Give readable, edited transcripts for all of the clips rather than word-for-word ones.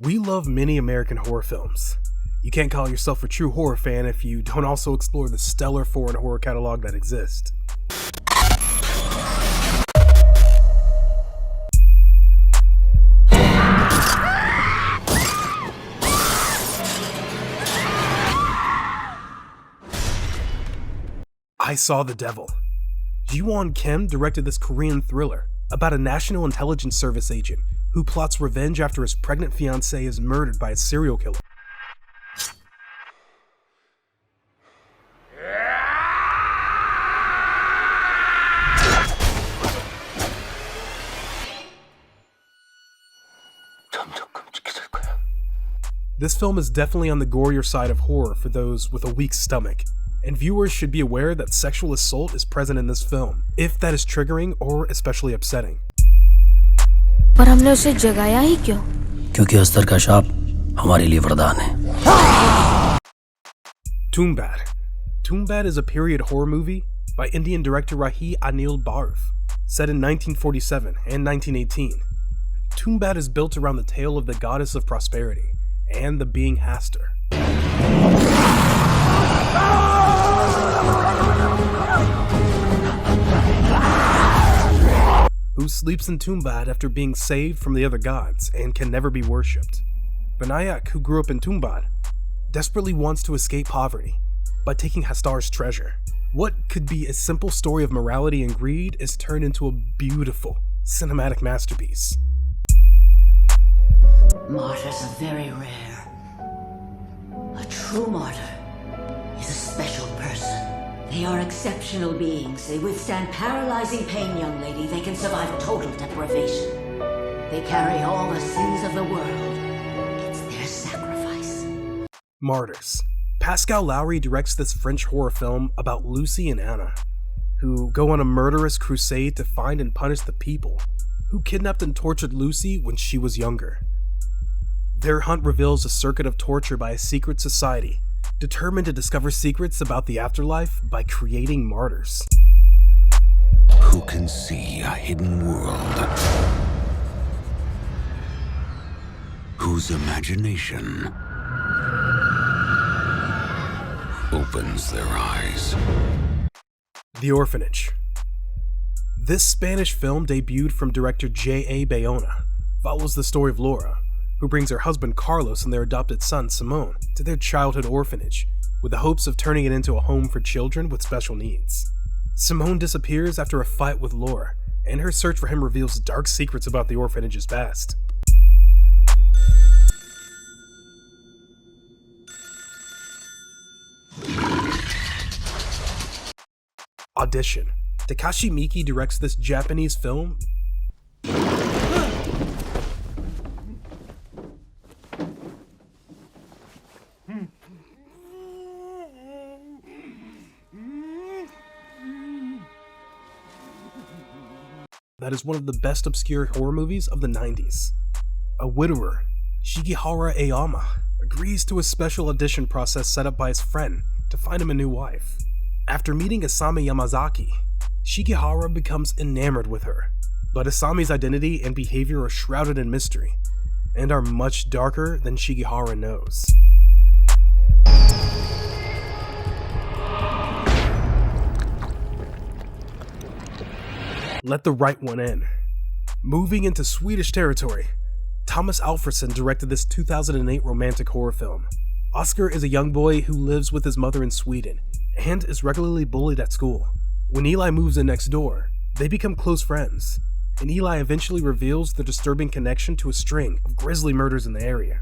We love many American horror films. You can't call yourself a true horror fan if you don't also explore the stellar foreign horror catalog that exists. I Saw the Devil. Ji-won Kim directed this Korean thriller about a National Intelligence Service agent who plots revenge after his pregnant fiancée is murdered by a serial killer. This film is definitely on the gorier side of horror for those with a weak stomach, and viewers should be aware that sexual assault is present in this film, if that is triggering or especially upsetting. पर हमने उसे जगाया ही क्यों? क्योंकि अस्तर का शाप हमारे लिए वरदान है। Toombad. Toombad is a period horror movie by Indian director Rahi Anil Barv, set in 1947 and 1918. Toombad is built around the tale of the goddess of prosperity and the being Hastur. Who sleeps in Toombad after being saved from the other gods and can never be worshipped. Vinayak, who grew up in Toombad, desperately wants to escape poverty by taking Hastar's treasure. What could be a simple story of morality and greed is turned into a beautiful cinematic masterpiece. Martyrs are very rare. A true martyr is a special person. They are exceptional beings. They withstand paralyzing pain, young lady. They can survive total deprivation. They carry all the sins of the world. It's their sacrifice. Martyrs. Pascal Lowry directs this French horror film about Lucy and Anna, who go on a murderous crusade to find and punish the people who kidnapped and tortured Lucy when she was younger. Their hunt reveals a circuit of torture by a secret society determined to discover secrets about the afterlife by creating martyrs. Who can see a hidden world? Whose imagination opens their eyes? The Orphanage. This Spanish film, debuted from director J.A. Bayona, follows the story of Laura, who brings her husband Carlos and their adopted son Simone to their childhood orphanage with the hopes of turning it into a home for children with special needs. Simone disappears after a fight with Laura, and her search for him reveals dark secrets about the orphanage's past. Audition. Takashi Miike directs this Japanese film that is one of the best obscure horror movies of the 90s. A widower, Shigehara Aoyama, agrees to a special audition process set up by his friend to find him a new wife. After meeting Asami Yamazaki, Shigehara becomes enamored with her, but Asami's identity and behavior are shrouded in mystery, and are much darker than Shigehara knows. Let the Right One In. Moving into Swedish territory, Thomas Alfredson directed this 2008 romantic horror film. Oscar is a young boy who lives with his mother in Sweden and is regularly bullied at school. When Eli moves in next door, they become close friends, and Eli eventually reveals the disturbing connection to a string of grisly murders in the area.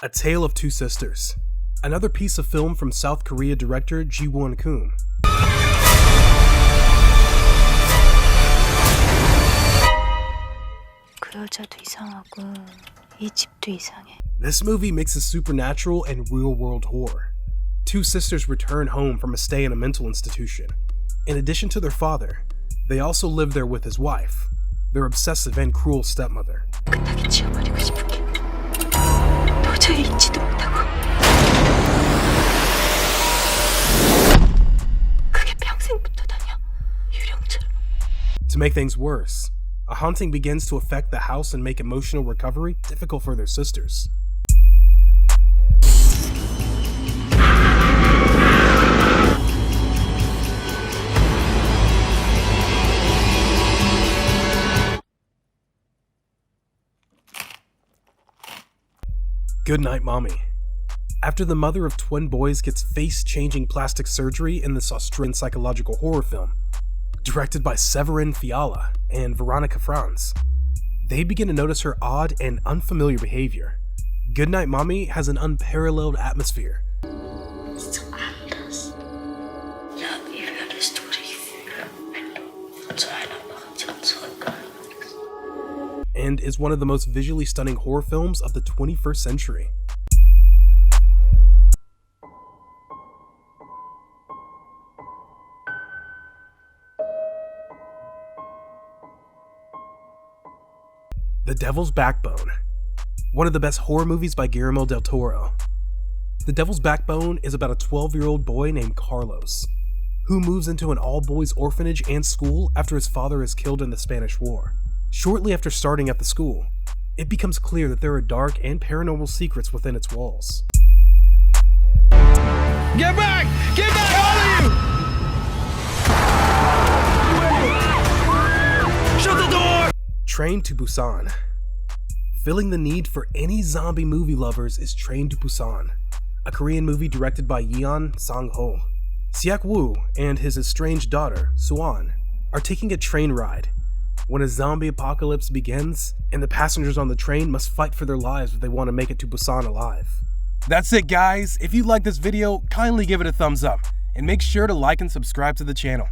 A Tale of Two Sisters. Another piece of film from South Korea director Ji-won Kim. This movie mixes supernatural and real-world horror. Two sisters return home from a stay in a mental institution. In addition to their father, they also live there with his wife, their obsessive and cruel stepmother. To make things worse, a haunting begins to affect the house and make emotional recovery difficult for their sisters. Goodnight, Mommy. After the mother of twin boys gets face-changing plastic surgery in this Australian psychological horror film, directed by Severin Fiala and Veronica Franz, they begin to notice her odd and unfamiliar behavior. Goodnight, Mommy has an unparalleled atmosphere and is one of the most visually stunning horror films of the 21st century. The Devil's Backbone, one of the best horror movies by Guillermo del Toro. The Devil's Backbone is about a 12-year-old boy named Carlos, who moves into an all-boys orphanage and school after his father is killed in the Spanish War. Shortly after starting at the school, it becomes clear that there are dark and paranormal secrets within its walls. Get back! Get back, all of you! Shut the door! Train to Busan. Filling the need for any zombie movie lovers is Train to Busan, a Korean movie directed by Yeon Sang-ho. Seok Woo and his estranged daughter, Suan, are taking a train ride when a zombie apocalypse begins, and the passengers on the train must fight for their lives if they want to make it to Busan alive. That's it, guys. If you like this video, kindly give it a thumbs up, and make sure to like and subscribe to the channel.